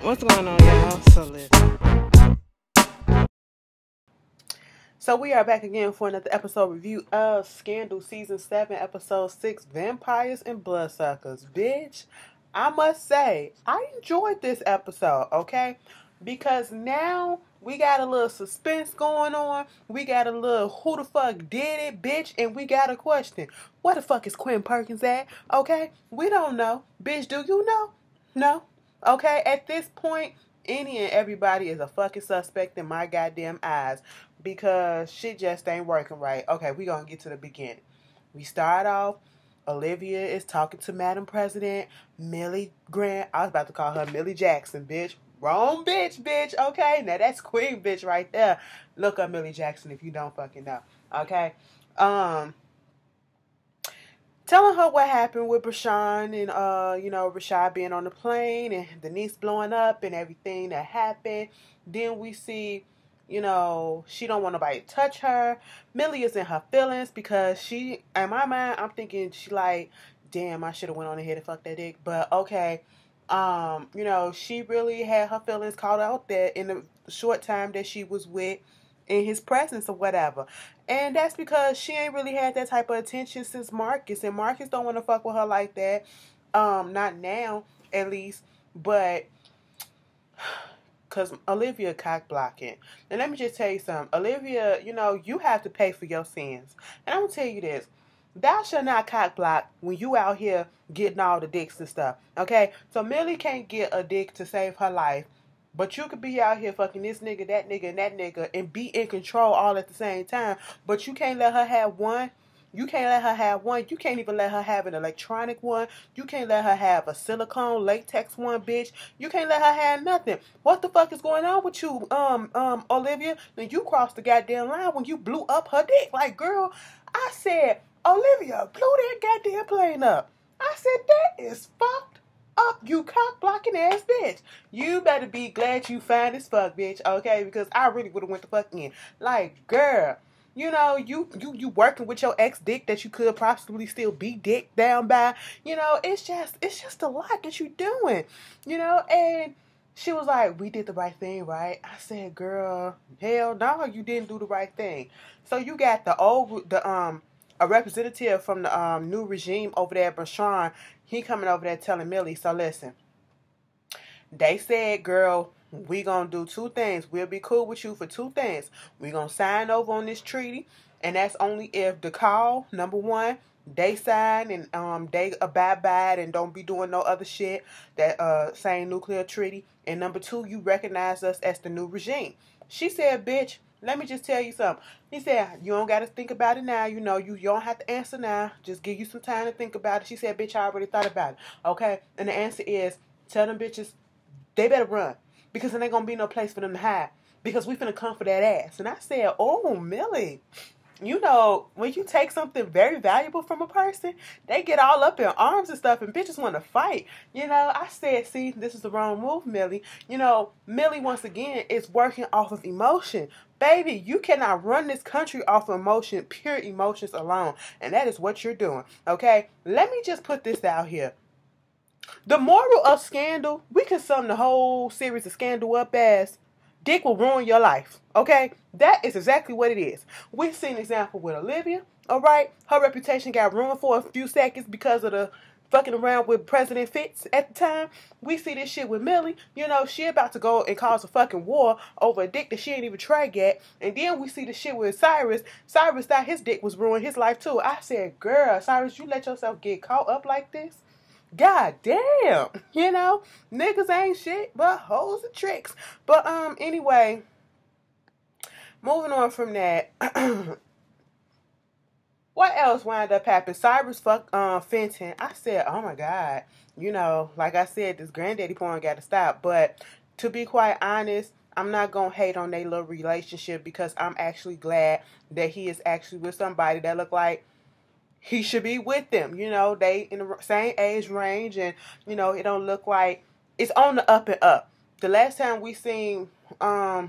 What's going on, y'all? So listen. So we are back again for another episode review of Scandal Season 7, Episode 6, Vampires and Bloodsuckers. Bitch, I must say, I enjoyed this episode, okay? Because now we got a little suspense going on. We got a little who the fuck did it, bitch, and we got a question. Where the fuck is Quinn Perkins at? Okay? We don't know. Bitch, do you know? No? Okay? At this point, any and everybody is a fucking suspect in my goddamn eyes because shit just ain't working right. Okay, we gonna get to the beginning. We start off, Olivia is talking to Madam President, Millie Grant. I was about to call her Millie Jackson, bitch. Wrong bitch, bitch. Okay, now that's Queen bitch right there. Look up Millie Jackson if you don't fucking know. Okay. Telling her what happened with Brashawn and Rashad being on the plane and Denise blowing up and everything that happened. Then we see, she don't want nobody to touch her. Millie is in her feelings because she, in my mind, I'm thinking she like, damn, I should have went on ahead and fucked that dick. But okay, she really had her feelings called out there in the short time that she was with in his presence or whatever. And that's because she ain't really had that type of attention since Marcus. And Marcus don't want to fuck with her like that. Not now, at least. But because Olivia cock blocking. And let me just tell you something. Olivia, you have to pay for your sins. And I'm going to tell you this. Thou shall not cock block when you out here getting all the dicks and stuff. Okay? So Millie can't get a dick to save her life. But you could be out here fucking this nigga, and that nigga, and be in control all at the same time. But you can't let her have one. You can't let her have one. You can't even let her have an electronic one. You can't let her have a silicone latex one, bitch. You can't let her have nothing. What the fuck is going on with you, Olivia? Then you crossed the goddamn line when you blew up her dick. Like, girl, I said, Olivia, blew that goddamn plane up. I said, that is fucked up, you cock blocking ass bitch. You better be glad you fine as fuck, bitch, okay? Because I really would have went the fuck in. Like, girl, you working with your ex dick that you could possibly still be dick down by. It's just a lot that you doing. And she was like, we did the right thing, right? I said, girl, hell no, you didn't do the right thing. So you got a representative from the new regime over there, Brashawn. He coming over there telling Millie, so listen, they said, girl, we gonna do two things. We'll be cool with you for two things. We gonna sign over on this treaty, and that's only if the call, number one, they sign and they abide by it and don't be doing no other shit, that same nuclear treaty. And number two, you recognize us as the new regime. She said, bitch, let me just tell you something. He said, you don't got to think about it now. You don't have to answer now. Just give you some time to think about it. She said, bitch, I already thought about it. Okay? And the answer is, tell them bitches, they better run. Because there ain't going to be no place for them to hide. Because we finna come for that ass. And I said, oh, Millie. When you take something very valuable from a person, they get all up in arms and stuff, and bitches want to fight. I said, see, this is the wrong move, Millie. Millie, once again, is working off of emotion. Baby, you cannot run this country off of emotion, pure emotions alone. And that is what you're doing, okay? Let me just put this out here. The moral of Scandal, we can sum the whole series of Scandal up as dick will ruin your life, okay? That is exactly what it is. We've seen an example with Olivia, all right? Her reputation got ruined for a few seconds because of the fucking around with President Fitz at the time. We see this shit with Millie. She about to go and cause a fucking war over a dick that she ain't even tried yet. And then we see the shit with Cyrus. Cyrus thought his dick was ruining his life too. I said, girl, Cyrus, you let yourself get caught up like this? God damn, niggas ain't shit but hoes and tricks. But anyway, moving on from that, what else wound up happening? Cyrus fucked Fenton. I said, oh my god, like I said, this granddaddy porn got to stop. But to be quite honest, I'm not gonna hate on their little relationship because I'm actually glad that he is actually with somebody that look like he should be with them. They in the same age range, and it don't look like it's on the up and up. The last time we seen, I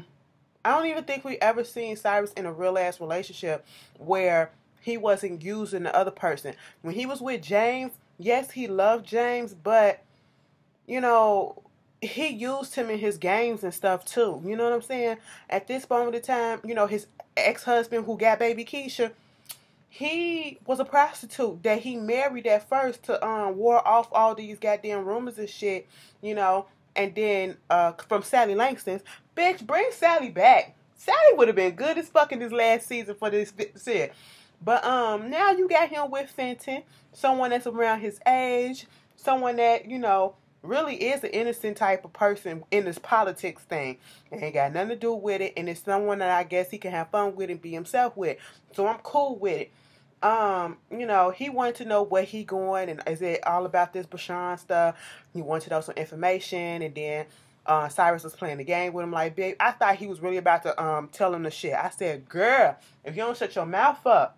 don't even think we ever seen Cyrus in a real ass relationship where he wasn't using the other person. When he was with James, yes, he loved James, but he used him in his games and stuff too. You know what I'm saying? At this moment in time, you know, his ex-husband who got baby Keisha, he was a prostitute that he married at first to ward off all these goddamn rumors and shit, you know, and then from Sally Langston's, bitch, bring Sally back. Sally would have been good as fuck in this last season for this shit. But now you got him with Fenton, someone that's around his age, someone that, you know, really is an innocent type of person in this politics thing. It ain't got nothing to do with it, and it's someone that I guess he can have fun with and be himself with. So I'm cool with it. You know, he wanted to know where he going and is it all about this Bashan stuff. He wanted to know some information, and then Cyrus was playing the game with him like, babe, I thought he was really about to tell him the shit. I said, girl, if you don't shut your mouth up,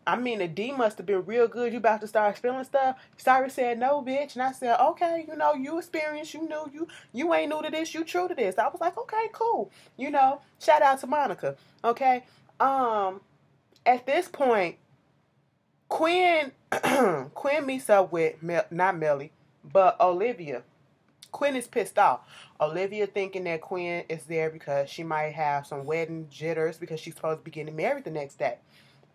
I mean, the D must have been real good. You about to start spilling stuff? Cyrus said, no, bitch. And I said, okay, you know, you experienced, you knew, you ain't new to this, you true to this. I was like, okay, cool. You know, shout out to Monica. Okay. At this point, Quinn meets up with, not Melly, but Olivia. Quinn is pissed off. Olivia thinking that Quinn is there because she might have some wedding jitters because she's supposed to be getting married the next day.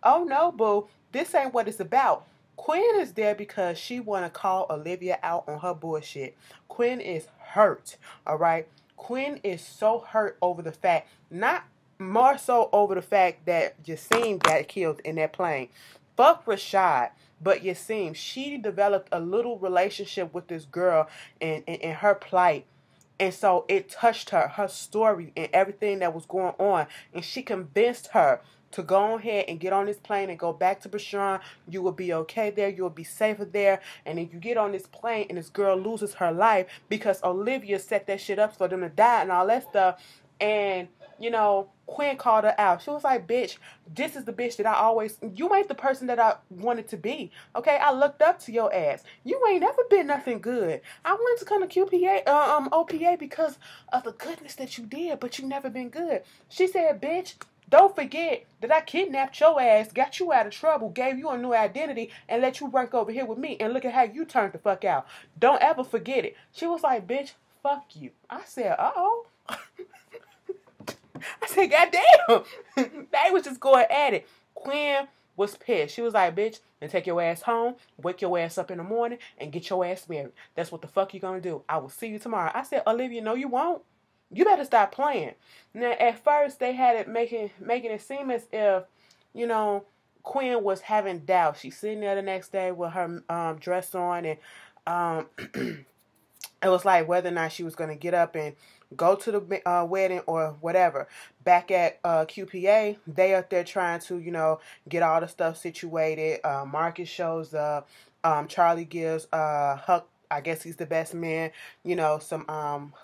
Oh no, boo. This ain't what it's about. Quinn is there because she want to call Olivia out on her bullshit. Quinn is hurt, all right? Quinn is so hurt over the fact, not more so over the fact that Yasim got killed in that plane. Fuck Rashad, but Yasim, she developed a little relationship with this girl in her plight. And so it touched her story and everything that was going on. And she convinced her to go ahead and get on this plane and go back to Bashan. You will be okay there. You will be safer there. And then you get on this plane and this girl loses her life because Olivia set that shit up for them to die and all that stuff. And, you know, Quinn called her out. She was like, bitch, this is the bitch that I always... You ain't the person that I wanted to be. Okay? I looked up to your ass. You ain't never been nothing good. I wanted to come to OPA because of the goodness that you did, but you never been good. She said, bitch, don't forget that I kidnapped your ass, got you out of trouble, gave you a new identity, and let you work over here with me. And look at how you turned the fuck out. Don't ever forget it. She was like, bitch, fuck you. I said, uh-oh. I said, goddamn. They was just going at it. Quinn was pissed. She was like, bitch, then take your ass home, wake your ass up in the morning, and get your ass married. That's what the fuck you gonna do. I will see you tomorrow. I said, Olivia, no, you won't. You better stop playing. Now, at first, they had it making it seem as if, you know, Quinn was having doubts. She's sitting there the next day with her dress on, and it was like whether or not she was going to get up and go to the wedding or whatever. Back at QPA, they up there trying to, you know, get all the stuff situated. Marcus shows up. Charlie gives Huck, I guess he's the best man, you know, some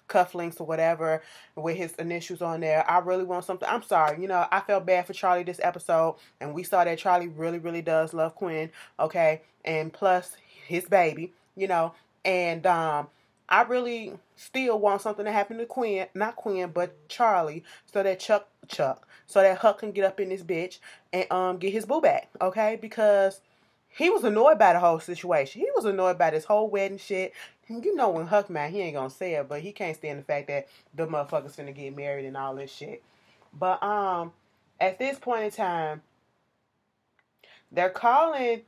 cufflinks or whatever with his initials on there. I really want something. I'm sorry, you know, I felt bad for Charlie this episode, and we saw that Charlie really, really does love Quinn, okay, and plus his baby, you know, and I really still want something to happen to Quinn, not Quinn, but Charlie, so that so that Huck can get up in this bitch and get his boo back, okay, because he was annoyed by the whole situation. He was annoyed by this whole wedding shit. You know when Huck mad, he ain't gonna say it, but he can't stand the fact that the motherfuckers finna get married and all this shit. But at this point in time, they're calling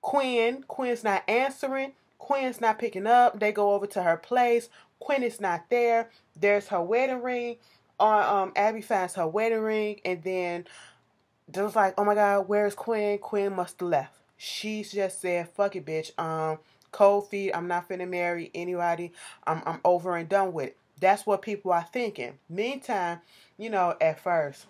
Quinn. Quinn's not answering. Quinn's not picking up. They go over to her place. Quinn is not there. There's her wedding ring. Abby finds her wedding ring, and then they was like, oh my God, where's Quinn? Quinn must have left. She just said, fuck it, bitch. Cold feet. I'm not finna marry anybody. I'm over and done with it. That's what people are thinking. Meantime, you know, at first,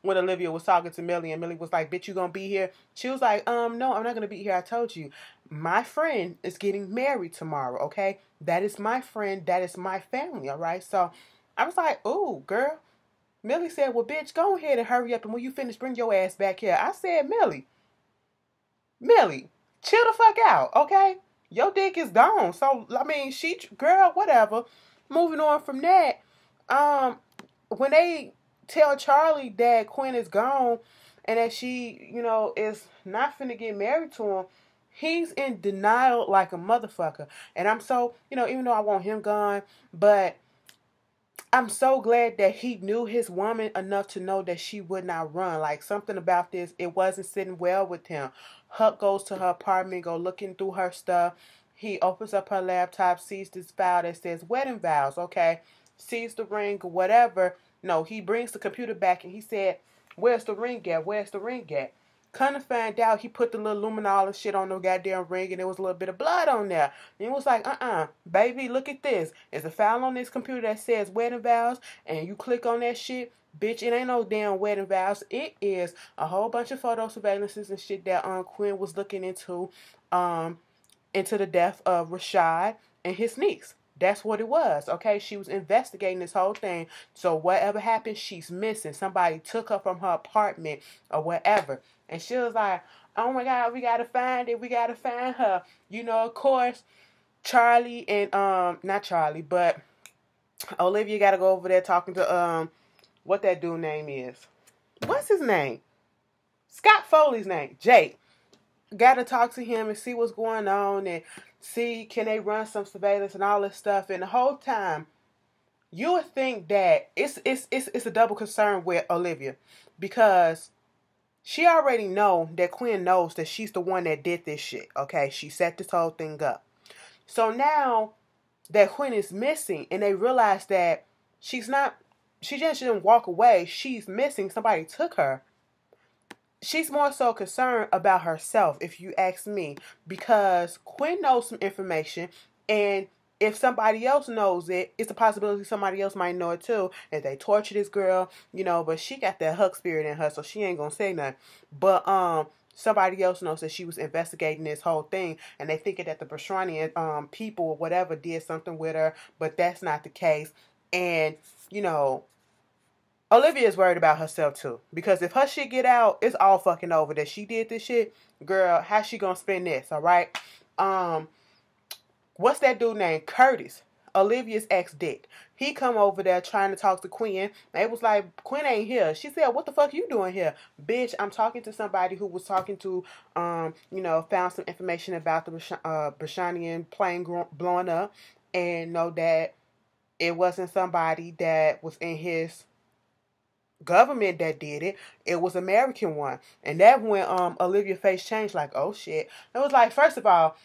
when Olivia was talking to Millie and Millie was like, bitch, you gonna be here? She was like, no, I'm not gonna be here. I told you. My friend is getting married tomorrow, okay? That is my friend. That is my family, all right? So I was like, ooh, girl. Millie said, well, bitch, go ahead and hurry up, and when you finish, bring your ass back here. I said, Millie, chill the fuck out, okay? Your dick is gone. So, I mean, girl, whatever. Moving on from that, when they tell Charlie that Quinn is gone and that she, you know, is not finna get married to him, He's in denial like a motherfucker. And I'm so, even though I want him gone, but I'm so glad that he knew his woman enough to know that she would not run. Like, something about this, it wasn't sitting well with him. Huck goes to her apartment, go looking through her stuff. He opens up her laptop, sees this file that says wedding vows, okay? Sees the ring or whatever. No, he brings the computer back and he said, where's the ring at? Where's the ring at? Kind of find out he put the little luminol and shit on the goddamn ring and there was a little bit of blood on there. And it was like, baby, look at this. There's a file on this computer that says wedding vows, and you click on that shit, bitch, it ain't no damn wedding vows. It is a whole bunch of photo surveillances and shit that Quinn was looking into the death of Rashad and his niece. That's what it was, okay? She was investigating this whole thing. So whatever happened, she's missing. Somebody took her from her apartment or whatever. And she was like, oh my God, we got to find it. We got to find her. Of course, Charlie and, not Charlie, but Olivia got to go over there talking to, what that dude name is. What's his name? Scott Foley's name. Jake. Got to talk to him and see what's going on and see, can they run some surveillance and all this stuff. And the whole time, you would think that it's a double concern with Olivia, because she already know that Quinn knows that she's the one that did this shit, okay? She set this whole thing up. So now that Quinn is missing and they realize that she just didn't walk away, she's missing, somebody took her. She's more so concerned about herself, if you ask me, because Quinn knows some information, and if somebody else knows it, it's a possibility somebody else might know it too. If they torture this girl, but she got that Huck spirit in her, so she ain't gonna say nothing. But somebody else knows that she was investigating this whole thing, and they thinking that the Brashanian people or whatever did something with her, but that's not the case. And Olivia is worried about herself too, because if her shit get out, it's all fucking over that she did this shit. Girl, how she gonna spend this? All right. What's that dude named Curtis? Olivia's ex-dick. He come over there trying to talk to Quinn. They was like, Quinn ain't here. She said, what the fuck you doing here? Bitch, I'm talking to somebody who was talking to, found some information about the Brashanian plane blowing up, and know that it wasn't somebody that was in his government that did it. It was American one. And that when Olivia face changed, like, oh shit. It was like, first of all,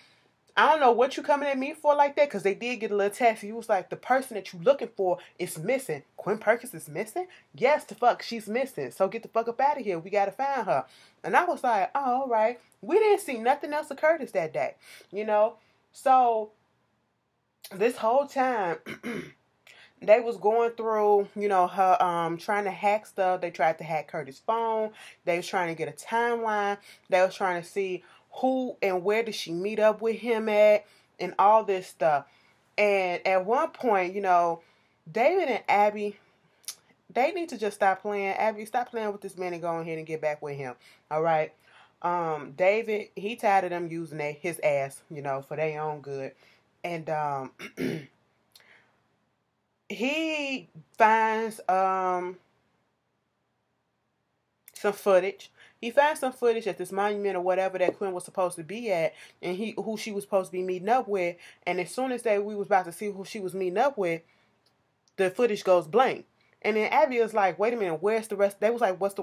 I don't know what you coming at me for like that, because they did get a little text. He was like, the person that you looking for is missing. Quinn Perkins is missing? Yes, the fuck, she's missing. So get the fuck up out of here. We got to find her. And I was like, oh, all right. We didn't see nothing else of Curtis that day, So this whole time, they was going through, her trying to hack stuff. They tried to hack Curtis' phone. They was trying to get a timeline. They was trying to see who and where did she meet up with him at, and all this stuff. And at one point, David and Abby, they need to just stop playing. Abby, stop playing with this man and go ahead and get back with him. All right. David, he tired of them using his ass, for their own good. And he finds some footage. He found some footage at this monument or whatever that Quinn was supposed to be at, and who she was supposed to be meeting up with. And as soon as we was about to see who she was meeting up with, the footage goes blank. And then Abby was like, wait a minute, where's the rest? They was like, where's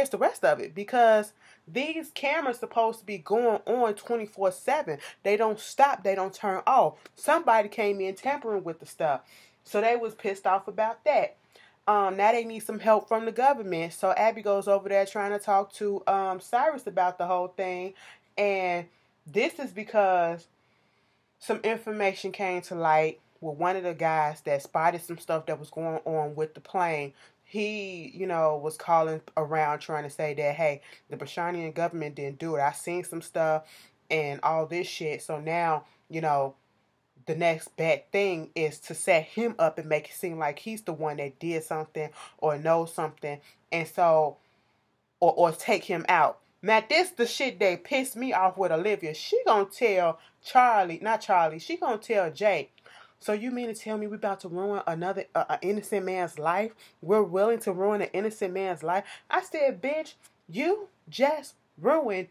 the rest of it? Because these cameras supposed to be going on 24/7. They don't stop. They don't turn off. Somebody came in tampering with the stuff. So they was pissed off about that. Now they need some help from the government. So Abby goes over there trying to talk to Cyrus about the whole thing. And this is because some information came to light with one of the guys that spotted some stuff that was going on with the plane. He, was calling around trying to say that, hey, the Brashanian government didn't do it. I seen some stuff and all this shit. So now, the next bad thing is to set him up and make it seem like he's the one that did something or knows something, and so or take him out. Now this the shit that pissed me off with Olivia. She gonna tell she gonna tell Jake. So you mean to tell me we about to ruin another innocent man's life? We're willing to ruin an innocent man's life? I said, bitch, you just ruined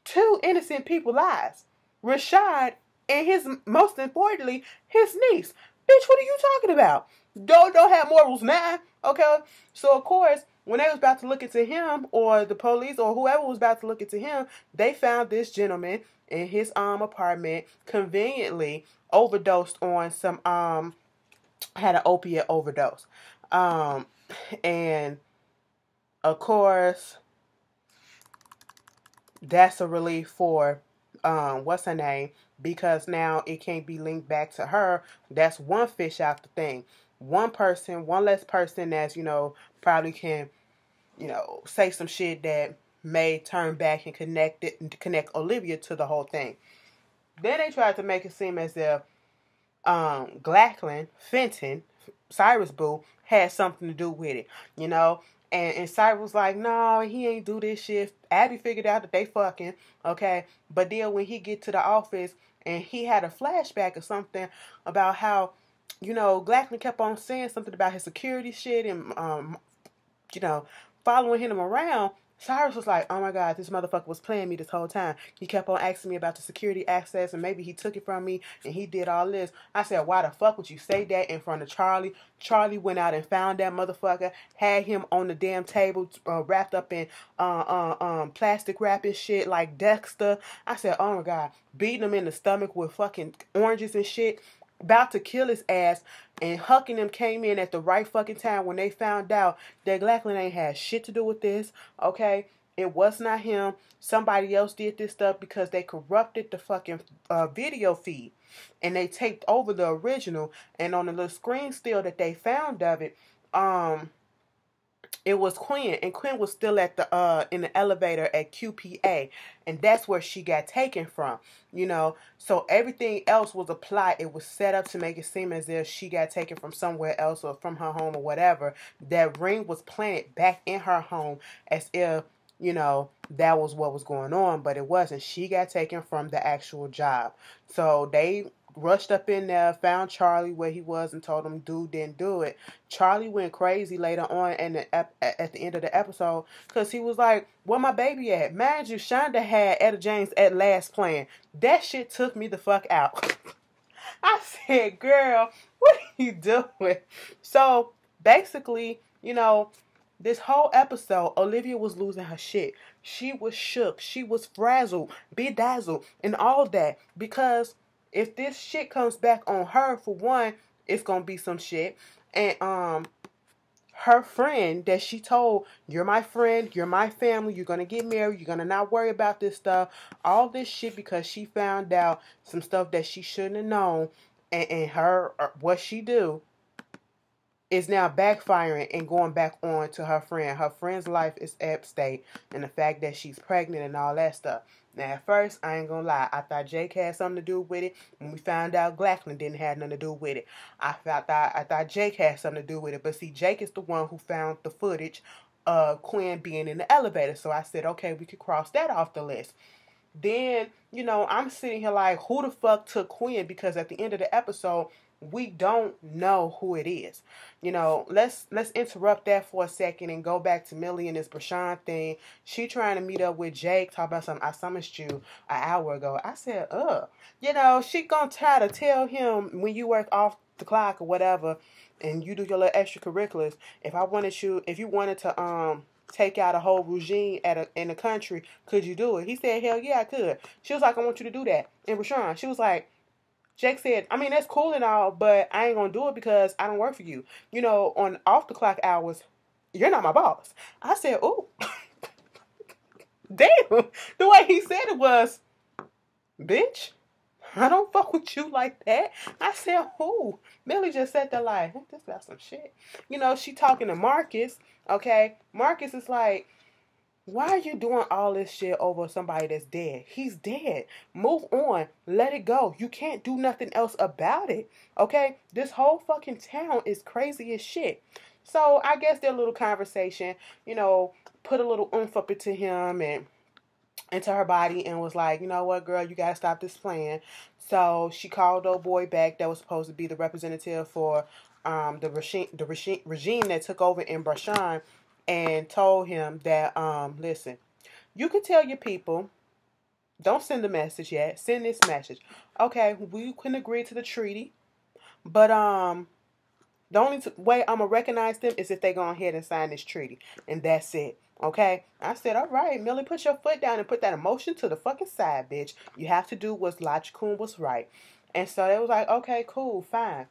two innocent people's lives. Rashad and his, most importantly, his niece. Bitch, what are you talking about? Don't have morals now, okay? So, of course, when they was about to look into him, or the police, or whoever was about to look into him, they found this gentleman in his apartment, conveniently overdosed on some, had an opiate overdose. And, of course, that's a relief for, what's her name? Because now it can't be linked back to her. That's one fish out the thing. One person, one less person that's, probably can, say some shit that may turn back and connect Olivia to the whole thing. Then they tried to make it seem as if Glackland, Fenton, Cyrus Boo had something to do with it, And Cyrus was like, no, he ain't do this shit. Abby figured out that they fucking, okay? But then when he get to the office and he had a flashback or something about how, Glackman kept on saying something about his security shit and, following him around, Cyrus was like, oh my God, this motherfucker was playing me this whole time. He kept on asking me about the security access and maybe he took it from me and he did all this. I said, why the fuck would you say that in front of Charlie? Charlie went out and found that motherfucker, had him on the damn table, wrapped up in plastic wrap and shit like Dexter. I said, oh my God, beating him in the stomach with fucking oranges and shit. About to kill his ass, and Huck and them came in at the right fucking time when they found out that Glackland ain't had shit to do with this, okay? It was not him. Somebody else did this stuff because they corrupted the fucking video feed, and they taped over the original, and on the little screen still that they found of it, it was Quinn, and Quinn was still at the in the elevator at QPA, and that's where she got taken from, So everything else was applied. It was set up to make it seem as if she got taken from somewhere else or from her home or whatever. That ring was planted back in her home as if, that was what was going on, but it wasn't. She got taken from the actual job. So they rushed up in there, found Charlie where he was, and told him dude didn't do it. Charlie went crazy later on and at the end of the episode because he was like, where my baby at? Mind you, Shonda had Etta James at last playing. That shit took me the fuck out. I said, girl, what are you doing? So basically, this whole episode, Olivia was losing her shit. She was shook. She was frazzled, bedazzled, and all that because if this shit comes back on her, for one, it's gonna be some shit. And her friend that she told, you're my friend, you're my family, you're gonna get married, you're gonna not worry about this stuff, all this shit because she found out some stuff that she shouldn't have known, and her what she do is now backfiring and going back on to her friend. Her friend's life is at stake, and the fact that she's pregnant and all that stuff. Now, at first, I ain't gonna lie, I thought Jake had something to do with it. When we found out Glackland didn't have nothing to do with it, I thought Jake had something to do with it. But see, Jake is the one who found the footage of Quinn being in the elevator. So I said, okay, we could cross that off the list. Then, I'm sitting here like, who the fuck took Quinn? Because at the end of the episode, we don't know who it is. Let's interrupt that for a second and go back to Millie and this Brashawn thing. She trying to meet up with Jake, talk about something. I summoned you an hour ago. I said, she gonna try to tell him when you work off the clock or whatever and you do your little extracurriculars. If you wanted to take out a whole regime in the country, could you do it? He said, hell yeah, I could. She was like, I want you to do that. And Brashawn, she was like, Jake said, I mean, that's cool and all, but I ain't going to do it because I don't work for you. On off the clock hours, you're not my boss. I said, ooh. Damn. The way he said it was, bitch, I don't fuck with you like that. I said, who? Millie just sat there like, this about some shit. She talking to Marcus, okay? Marcus is like, why are you doing all this shit over somebody that's dead? He's dead. Move on. Let it go. You can't do nothing else about it. Okay? This whole fucking town is crazy as shit. So I guess their little conversation, put a little oomph up into him and into her body and was like, you know what, girl, you gotta stop this playing. So she called old boy back that was supposed to be the representative for the regime that took over in Brashawn, and told him that, listen, you can tell your people Don't send the message yet. Send this message. Okay, we can agree to the treaty, but the only way I'm gonna recognize them is if they go ahead and sign this treaty, and that's it. Okay? I said, all right, Millie, put your foot down and put that emotion to the fucking side, bitch. You have to do what's logical and what's right. And so they was like, okay, cool, fine.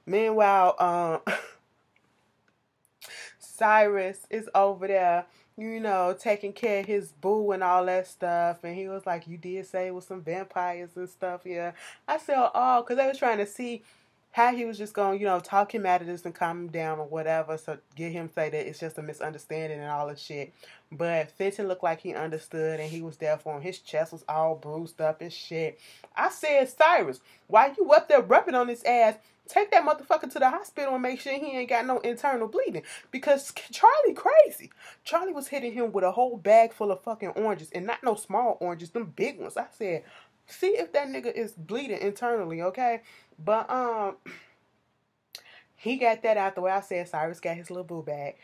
Meanwhile, Cyrus is over there, taking care of his boo and all that stuff. And he was like, you did say it was some vampires and stuff, yeah. I said, oh, because they was trying to see how he was just going, talk him out of this and calm him down or whatever. So get him say that it's just a misunderstanding and all this shit. But Fenton looked like he understood and he was there for him. His chest was all bruised up and shit. I said, Cyrus, why you up there rubbing on his ass? Take that motherfucker to the hospital and make sure he ain't got no internal bleeding. Because Charlie crazy. Charlie was hitting him with a whole bag full of fucking oranges. And not no small oranges, them big ones. I said, see if that nigga is bleeding internally, okay? But, he got that out the way. I said Cyrus got his little boo bag.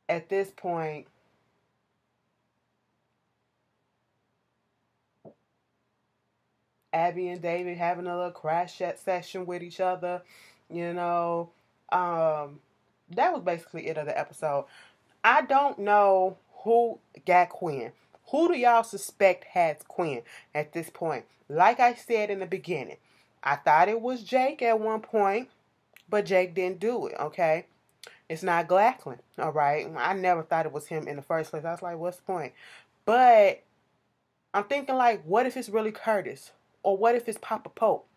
At this point, Abby and David having a little crash chat session with each other, that was basically it of the episode. I don't know who got Quinn. Who do y'all suspect has Quinn at this point? Like I said in the beginning, I thought it was Jake at one point, but Jake didn't do it, okay? It's not Glackland, all right? I never thought it was him in the first place. I was like, what's the point? But I'm thinking, like, what if it's really Curtis? Or what if it's Papa Pope?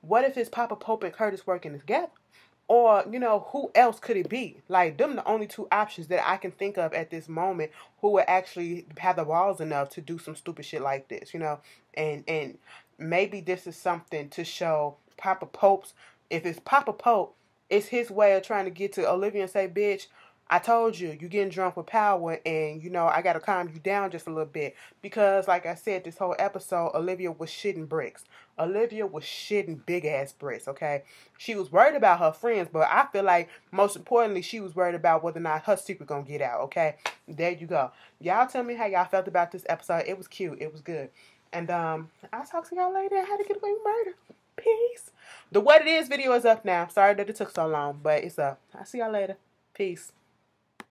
What if it's Papa Pope and Curtis working together? Or, who else could it be? Like, them the only two options that I can think of at this moment who would actually have the balls enough to do some stupid shit like this, And maybe this is something to show Papa Pope's, if it's Papa Pope, it's his way of trying to get to Olivia and say, bitch, I told you, you're getting drunk with power and, I got to calm you down just a little bit. Because, like I said, this whole episode, Olivia was shitting bricks. Olivia was shitting big-ass bricks, okay? She was worried about her friends, but I feel like, most importantly, she was worried about whether or not her secret gonna get out, okay? There you go. Y'all tell me how y'all felt about this episode. It was cute. It was good. And, I'll talk to y'all later. How to Get Away with Murder. Peace. The What It Is video is up now. Sorry that it took so long, but it's up. I'll see y'all later. Peace.